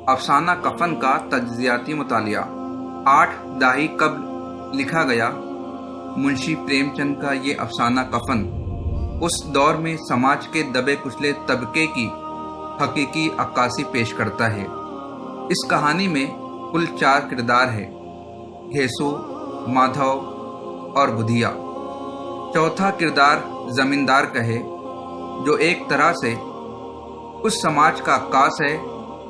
افسانہ کفن کا تجزیاتی مطالعہ 8 دہائی قبل لکھا گیا منشی پریم چند کا یہ افسانہ کفن اس دور میں سماج کے دبے کچلے طبقے کی حقیقی عکاسی پیش کرتا ہے۔ اس کہانی میں کل 4 کردار ہیں: گھیسو، مادھو اور بدھیا۔ چوتھا کردار زمیندار کا ہے، جو ایک طرح سے اس سماج کا عکاس ہے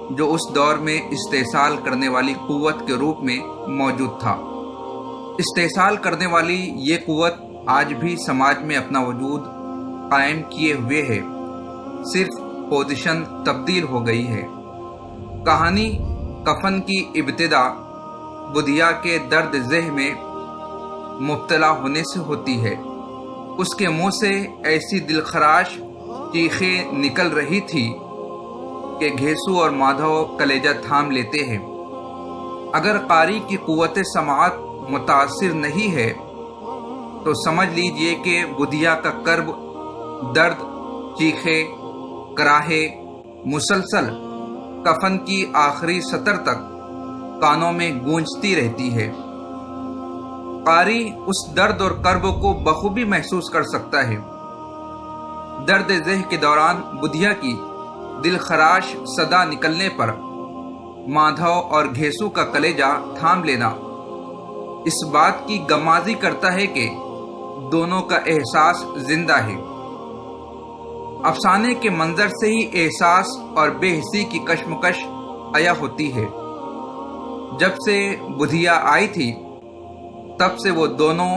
جو اس دور میں استحصال کرنے والی قوت کے روپ میں موجود تھا۔ استحصال کرنے والی یہ قوت آج بھی سماج میں اپنا وجود قائم کیے ہوئے ہے، صرف پوزیشن تبدیل ہو گئی ہے۔ کہانی کفن کی ابتدا بدھیا کے درد ذہ میں مبتلا ہونے سے ہوتی ہے۔ اس کے منہ سے ایسی دلخراش چیخیں نکل رہی تھی کہ گھیسو اور مادھو کلیجہ تھام لیتے ہیں۔ اگر قاری کی قوت سماعت متاثر نہیں ہے تو سمجھ لیجئے کہ بدھیا کا کرب، درد، چیخیں، کراہے مسلسل کفن کی آخری سطر تک کانوں میں گونجتی رہتی ہے۔ قاری اس درد اور کرب کو بخوبی محسوس کر سکتا ہے۔ درد ذہ کے دوران بدھیا کی دلخراش صدا نکلنے پر مادھو اور گھیسو کا کلیجہ تھام لینا اس بات کی غمازی کرتا ہے کہ دونوں کا احساس زندہ ہے۔ افسانے کے منظر سے ہی احساس اور بے حسی کی کشمکش عیا ہوتی ہے۔ جب سے بدھیا آئی تھی تب سے وہ دونوں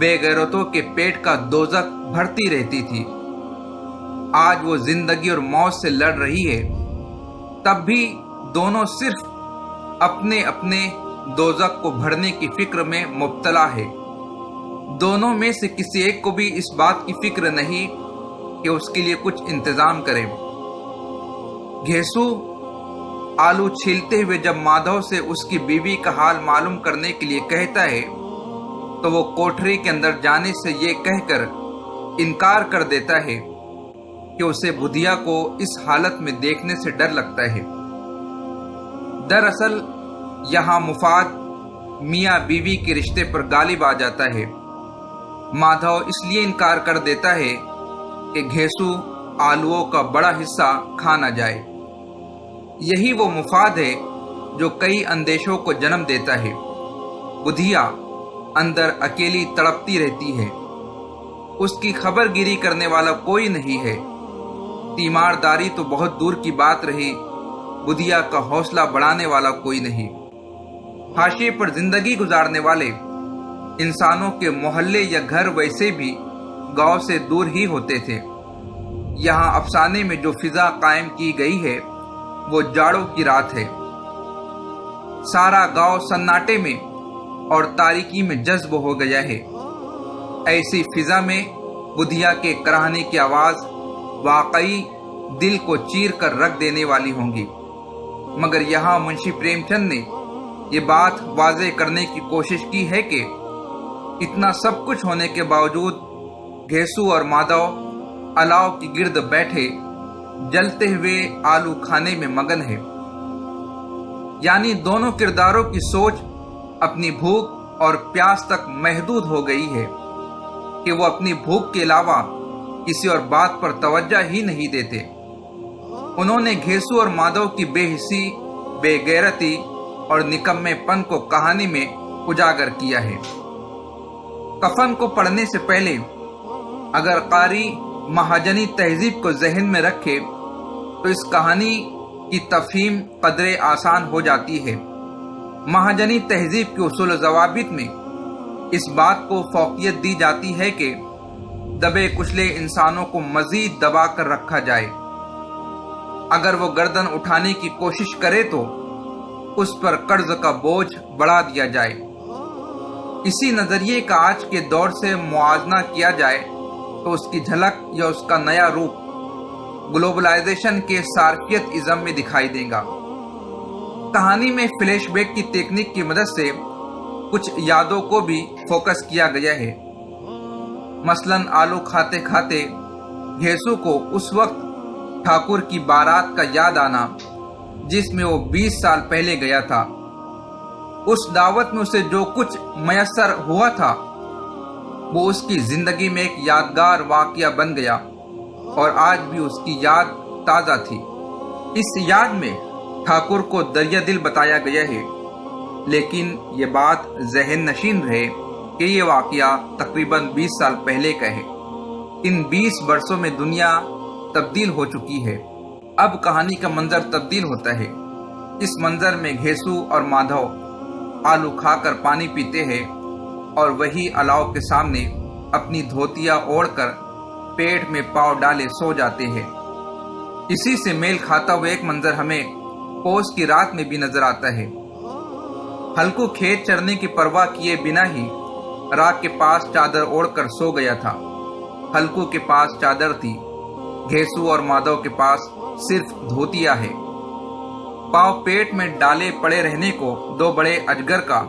بے غیرتوں کے پیٹ کا دوزخ بھرتی رہتی تھی۔ آج وہ زندگی اور موت سے لڑ رہی ہے، تب بھی دونوں صرف اپنے اپنے دوزخ کو بھرنے کی فکر میں مبتلا ہے۔ دونوں میں سے کسی ایک کو بھی اس بات کی فکر نہیں کہ اس کے لیے کچھ انتظام کرے۔ گھیسو آلو چھیلتے ہوئے جب مادھو سے اس کی بیوی کا حال معلوم کرنے کے لیے کہتا ہے تو وہ کوٹھری کے اندر جانے سے یہ کہہ کر انکار کر دیتا ہے کہ اسے بدھیا کو اس حالت میں دیکھنے سے ڈر لگتا ہے۔ دراصل یہاں مفاد میاں بیوی کے رشتے پر غالب آ جاتا ہے۔ مادھو اس لیے انکار کر دیتا ہے کہ گھیسو آلوؤں کا بڑا حصہ کھا نہ جائے۔ یہی وہ مفاد ہے جو کئی اندیشوں کو جنم دیتا ہے۔ بدھیا اندر اکیلی تڑپتی رہتی ہے۔ اس کی خبر گیری کرنے والا کوئی نہیں ہے۔ تیمارداری تو بہت دور کی بات رہی، بدھیا کا حوصلہ بڑھانے والا کوئی نہیں۔ حاشیے پر زندگی گزارنے والے انسانوں کے محلے یا گھر ویسے بھی گاؤں سے دور ہی ہوتے تھے۔ یہاں افسانے میں جو فضا قائم کی گئی ہے وہ جاڑوں کی رات ہے۔ سارا گاؤں سناٹے میں اور تاریکی میں جذب ہو گیا ہے۔ ایسی فضا میں بدھیا کے کراہنے کی آواز واقعی دل کو چیر کر رکھ دینے والی ہوں گی، مگر یہاں منشی پریم چند نے یہ بات واضح کرنے کی کوشش کی ہے کہ اتنا سب کچھ ہونے کے باوجود گھیسو اور مادھو الاؤ کی گرد بیٹھے جلتے ہوئے آلو کھانے میں مگن ہے۔ یعنی دونوں کرداروں کی سوچ اپنی بھوک اور پیاس تک محدود ہو گئی ہے کہ وہ اپنی بھوک کے علاوہ کسی اور بات پر توجہ ہی نہیں دیتے۔ انہوں نے گھیسو اور مادھو کی بے حسی، بے غیرتی اور نکمے پن کو کہانی میں اجاگر کیا ہے۔ کفن کو پڑھنے سے پہلے اگر قاری مہاجنی تہذیب کو ذہن میں رکھے تو اس کہانی کی تفہیم قدرے آسان ہو جاتی ہے۔ مہاجنی تہذیب کے اصول و ضوابط میں اس بات کو فوقیت دی جاتی ہے کہ دبے کچلے انسانوں کو مزید دبا کر رکھا جائے۔ اگر وہ گردن اٹھانے کی کوشش کرے تو اس پر قرض کا بوجھ بڑھا دیا جائے۔ اسی نظریے کا آج کے دور سے موازنہ کیا جائے تو اس کی جھلک یا اس کا نیا روپ گلوبلائزیشن کے صارفیت ازم میں دکھائی دے گا۔ کہانی میں فلیش بیک کی تکنیک کی مدد سے کچھ یادوں کو بھی فوکس کیا گیا ہے۔ مثلاً آلو کھاتے کھاتے گھیسو کو اس وقت ٹھاکر کی بارات کا یاد آنا जिसमें वो 20 साल पहले गया था। उस दावत में उसे जो कुछ मयस्सर हुआ था वो उसकी जिंदगी में एक यादगार वाकया बन गया और आज भी उसकी याद ताज़ा थी। इस याद में ठाकुर को दरिया दिल बताया गया है, लेकिन ये बात ज़हन नशीन रहे कि ये वाकया तकरीबन 20 साल पहले का है। इन 20 वर्षों में दुनिया तब्दील हो चुकी है। अब कहानी का मंजर तब्दील होता है। इस मंजर में घेसू और माधव आलू खाकर पानी पीते हैं और वही अलाव के सामने अपनी धोतियां ओढ़कर पेट में पांव डाले सो जाते हैं। इसी से मेल खाता हुआ एक मंजर हमें पौष की रात में भी नजर आता है। हल्कू खेत चरने की परवाह किए बिना ही राख के पास चादर ओढ़कर सो गया था। हल्कू के पास चादर थी, घेसू और माधव के पास सिर्फ धोतिया है। पांव पेट में डाले पड़े रहने को दो बड़े अजगर का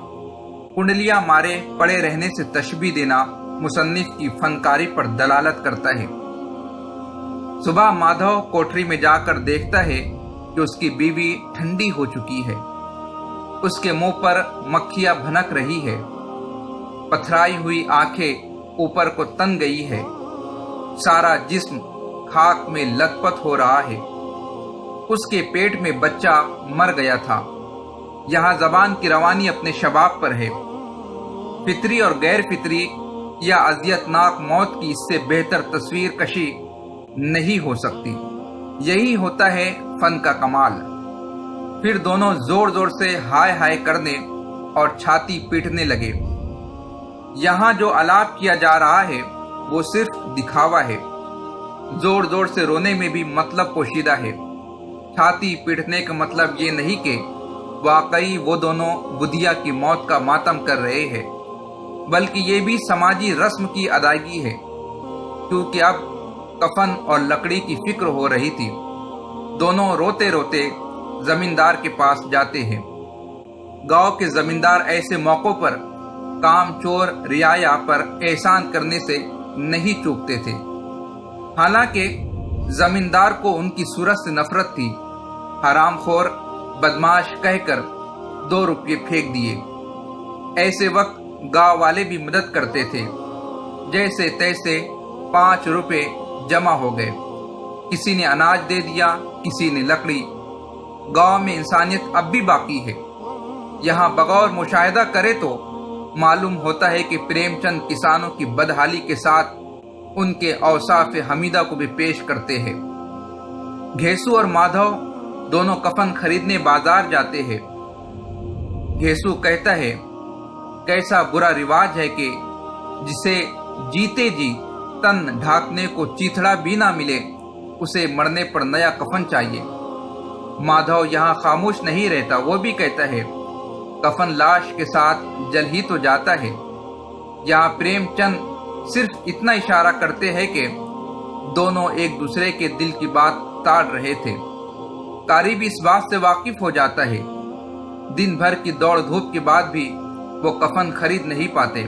कुंडलियां मारे पड़े रहने से तशबीह देना मुसन्निफ की फनकारी पर दलालत करता है। सुबह माधव कोठरी में जाकर देखता है कि उसकी बीवी ठंडी हो चुकी है। उसके मुंह पर मक्खियां भनक रही है। पथराई हुई आंखें ऊपर को तन गई है। सारा जिस्म खाक में लथपथ हो रहा है। उसके पेट में बच्चा मर गया था। यहाँ जबान की रवानी अपने शबाब पर है। फितरी और गैर फितरी या अजियतनाक मौत की इससे बेहतर तस्वीर कशी नहीं हो सकती। यही होता है फन का कमाल। फिर दोनों जोर जोर से हाय हाय करने और छाती पीटने लगे। यहाँ जो आलाप किया जा रहा है वो सिर्फ दिखावा है। जोर जोर से रोने में भी मतलब पोशीदा है। छाती पीटने का मतलब ये नहीं कि वाकई वो दोनों बुधिया की मौत का मातम कर रहे हैं, बल्कि ये भी समाजी रस्म की अदायगी है, क्योंकि अब कफन और लकड़ी की फिक्र हो रही थी। दोनों रोते रोते जमींदार के पास जाते हैं। गांव के जमींदार ऐसे मौकों पर काम चोर रियाया पर एहसान करने से नहीं चूकते थे। हालांकि जमींदार को उनकी सूरत से नफरत थी। हरामखोर बदमाश कहकर 2 रुपये फेंक दिए। ऐसे वक्त गांव वाले भी मदद करते थे। जैसे तैसे 5 रुपये जमा हो गए। किसी ने अनाज दे दिया, किसी ने लकड़ी। गांव में इंसानियत अब भी बाकी है। यहाँ बगौर मुशाहिदा करे तो मालूम होता है कि प्रेमचंद किसानों की बदहाली के साथ उनके औसाफ हमीदा को भी पेश करते हैं। घेसू और माधव दोनों कफन खरीदने बाजार जाते हैं। घेसू कहता है, कैसा बुरा रिवाज है कि जिसे जीते जी तन ढाकने को चीथड़ा भी ना मिले, उसे मरने पर नया कफन चाहिए। माधव यहाँ खामोश नहीं रहता। वो भी कहता है, कफन लाश के साथ जल ही तो जाता है। यहाँ प्रेमचंद सिर्फ इतना इशारा करते हैं कि दोनों एक दूसरे के दिल की बात ताड़ रहे थे। कारी भी इस बात से वाकिफ हो जाता है। दिन भर की दौड़ धूप के बाद भी वो कफन खरीद नहीं पाते।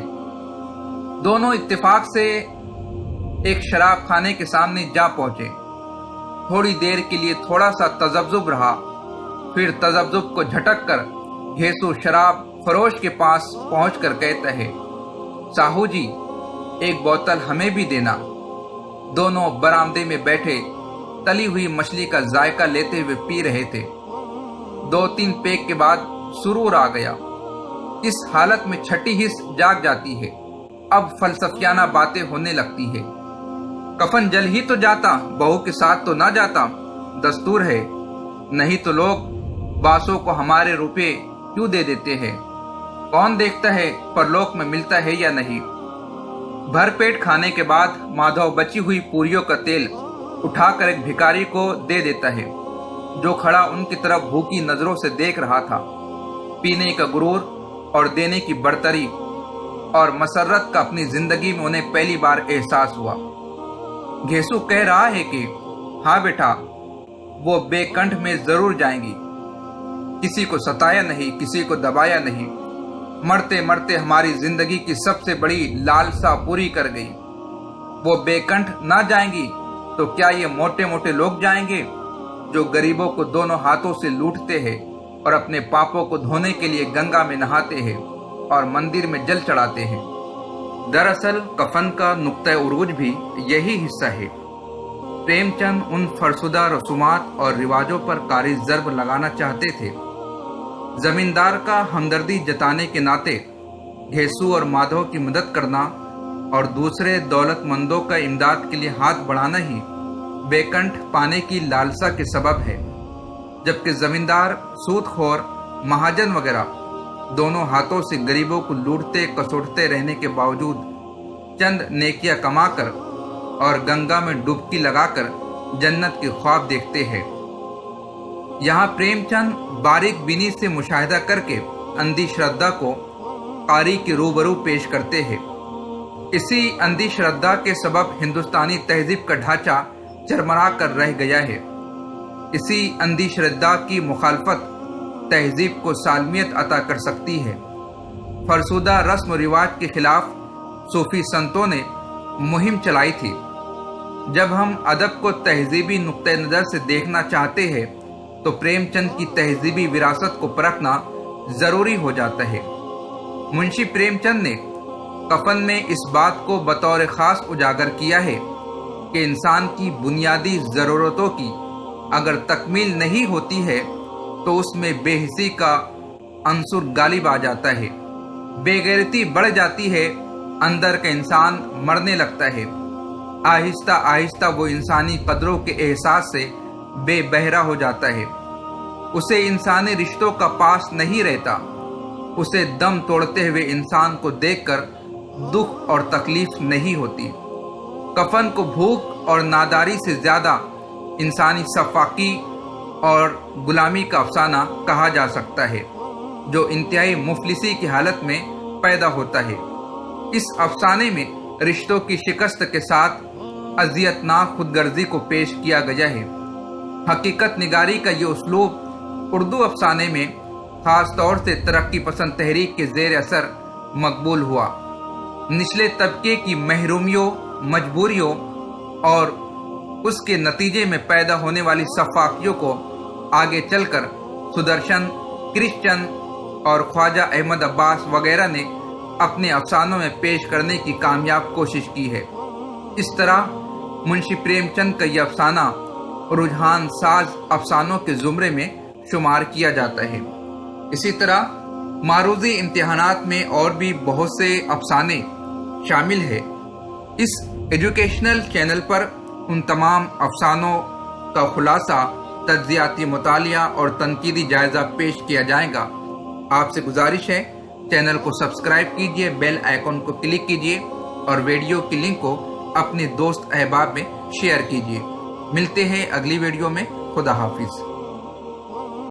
दोनों इत्तेफाक से एक शराब खाने के सामने जा पहुंचे। थोड़ी देर के लिए थोड़ा सा तजब्जुब रहा। फिर तजब्जुब को झटक कर घेसू शराब फरोश के पास पहुंचकर कहता है, साहू जी, एक बोतल हमें भी देना। दोनों बरामदे में बैठे तली हुई मछली का जायका लेते हुए पी रहे थे। 2-3 पेग के बाद सुरूर आ गया। इस हालत में छठी हिस्स जाग जाती है। अब फलसफियाना बातें होने लगती है। कफन जल ही तो जाता, बहू के साथ तो ना जाता, दस्तूर है। नहीं तो लोग बासों को हमारे रुपए क्यों दे देते हैं। कौन देखता है परलोक में मिलता है या नहीं। भरपेट खाने के बाद माधव बची हुई पूरियों का तेल उठाकर एक भिखारी को दे देता है, जो खड़ा उनकी तरफ भूखी नजरों से देख रहा था। पीने का गुरूर और देने की बड़तरी और मसरत का अपनी जिंदगी में उन्हें पहली बार एहसास हुआ। घेसू कह रहा है कि हाँ बेटा, वो बेकंठ में जरूर जाएंगी। किसी को सताया नहीं, किसी को दबाया नहीं। मरते मरते हमारी जिंदगी की सबसे बड़ी लालसा पूरी कर गई। वो बेकंठ ना जाएंगी तो क्या ये मोटे मोटे लोग जाएंगे? जो गरीबों को दोनों हाथों से लूटते हैं और अपने पापों को धोने के लिए गंगा में नहाते हैं और मंदिर में जल चढ़ाते हैं। दरअसल कफन का नुक्ता उरूज भी यही हिस्सा है। प्रेमचंद उन फरसुदा रसूमात और रिवाजों पर कारी ज़र्ब लगाना चाहते थे। जमींदार का हमदर्दी जताने के नाते घेसू और माधव की मदद करना और दूसरे दौलतमंदों का इमदाद के लिए हाथ बढ़ाना ही बेकंठ पाने की लालसा के सबब है, जबकि जमींदार, सूदखोर, महाजन वगैरह दोनों हाथों से गरीबों को लूटते कसोटते रहने के बावजूद चंद नेकियां कमाकर और गंगा में डुबकी लगाकर जन्नत के ख्वाब देखते हैं। यहाँ प्रेमचंद बारीक बीनी से मुशाहिदा करके अंधी श्रद्धा को कारी के रूबरू पेश करते हैं। इसी अंधी श्रद्धा के सबब हिंदुस्तानी तहजीब का ढांचा चरमरा कर रह गया है। इसी अंधी श्रद्धा की मुखालफत तहजीब को सालमियत अता कर सकती है। फरसुदा रस्म रिवाज के खिलाफ सूफी संतों ने मुहिम चलाई थी। जब हम अदब को तहजीबी नुक्ते नज़र से देखना चाहते हैं तो प्रेमचंद की तहजीबी विरासत को परखना ज़रूरी हो जाता है। मुंशी प्रेमचंद ने कफन में इस बात को बतौर ख़ास उजागर किया है कि इंसान की बुनियादी ज़रूरतों की अगर तकमील नहीं होती है तो उसमें बेहिसी का अंसुर गालिब आ जाता है, बेगैरती बढ़ जाती है, अंदर का इंसान मरने लगता है। आहिस्ता आहिस्ता वो इंसानी कदरों के एहसास से बेबहरा हो जाता है। उसे इंसानी रिश्तों का पास नहीं रहता। उसे दम तोड़ते हुए इंसान को देखकर दुख और तकलीफ नहीं होती। कफन को भूख और नादारी से ज्यादा इंसानी सफाकी और गुलामी का अफसाना कहा जा सकता है, जो इंतहाई मुफलिसी की हालत में पैदा होता है। इस अफसाने में रिश्तों की शिकस्त के साथ अजियतनाक खुदगर्जी को पेश किया गया है। हकीकत निगारी का ये उसलूब उर्दू अफसाने में खास तौर से तरक्की पसंद तहरीक के ज़ेर असर मकबूल हुआ। निचले तबके की महरूमियों, मजबूरियों और उसके नतीजे में पैदा होने वाली सफाकियों को आगे चलकर सुदर्शन, कृष्णचंद और ख्वाजा अहमद अब्बास वगैरह ने अपने अफसानों में पेश करने की कामयाब कोशिश की है। इस तरह मुंशी प्रेमचंद का यह अफसाना रुझान साज अफसानों के ज़ुमरे में शुमार किया जाता है। इसी तरह मारूजी इम्तिहानात में और भी बहुत से अफसाने शामिल है। इस एजुकेशनल चैनल पर उन तमाम अफसानों का खुलासा, तज्ज़ियाती मुतालिया और तनकीदी जायज़ा पेश किया जाएगा। आपसे गुजारिश है, चैनल को सब्सक्राइब कीजिए, बेल आइकॉन को क्लिक कीजिए और वीडियो की लिंक को अपने दोस्त अहबाब में शेयर कीजिए। मिलते हैं अगली वीडियो में। खुदा हाफिज़।